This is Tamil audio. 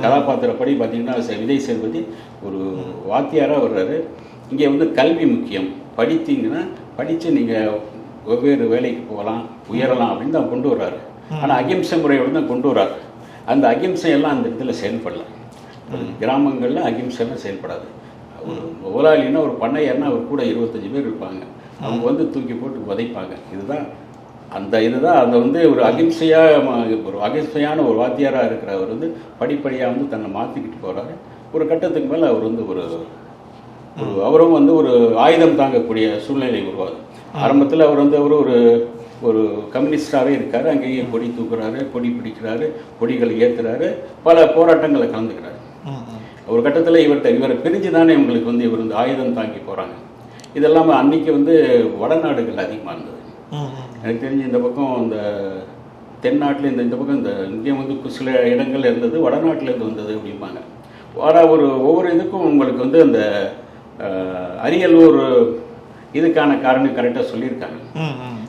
கதாபாத்திரப்படி பார்த்தீங்கன்னா விஜய் சேதுபதி ஒரு வாத்தியாராக வர்றாரு. இங்கே வந்து கல்வி முக்கியம், படித்தீங்கன்னா படித்து நீங்கள் வெவ்வேறு வேலைக்கு போகலாம், உயரலாம் அப்படின்னு தான் கொண்டு வர்றாரு. ஆனால் அகிம்சை முறையோடு தான் கொண்டு வர்றாரு. அந்த அகிம்சையெல்லாம் அந்த இடத்துல செயல்படல. கிராமங்களில் அகிம்சைலாம் செயல்படாது. ஒரு முதலாளின்னா ஒரு பண்ணையார்னா அவர் கூட 25 பேர் இருப்பாங்க. அவங்க வந்து தூக்கி போட்டு உதைப்பாங்க. இதுதான் அந்த வந்து ஒரு அகிம்சையான ஒரு வாத்தியாராக இருக்கிறவர் வந்து படிப்படியாக வந்து தன்னை மாற்றிக்கிட்டு போகிறாரு. ஒரு கட்டத்துக்கு மேலே அவர் வந்து அவரும் வந்து ஒரு ஆயுதம் தாங்கக்கூடிய சூழ்நிலை உருவாகுது. ஆரம்பத்தில் அவர் வந்து ஒரு கம்யூனிஸ்டாகவே இருக்கார். அங்கேயே கொடி தூக்குறாரு, கொடி பிடிக்கிறாரு, கொடிகளை ஏற்றுறாரு, பல போராட்டங்களை கலந்துக்கிறாரு. ஒரு கட்டத்தில் இவரை பிரிஞ்சு தானே இவங்களுக்கு வந்து இவர் வந்து ஆயுதம் தாங்கி போகிறாங்க. இதெல்லாம் அன்னைக்கு வந்து வடநாடுகள் அதிகமாக இருந்தது. எனக்கு தெரிஞ்சு இந்த பக்கம் இந்த தென்னாட்டில் இந்த பக்கம் இங்கே வந்து சில இடங்கள் இருந்தது, வடநாட்டிலேருந்து வந்தது அப்படிம்பாங்க. ஒவ்வொரு இதுக்கும் உங்களுக்கு வந்து அந்த அரியலூர் இதுக்கான காரணம் கரெக்டாக சொல்லியிருக்காங்க.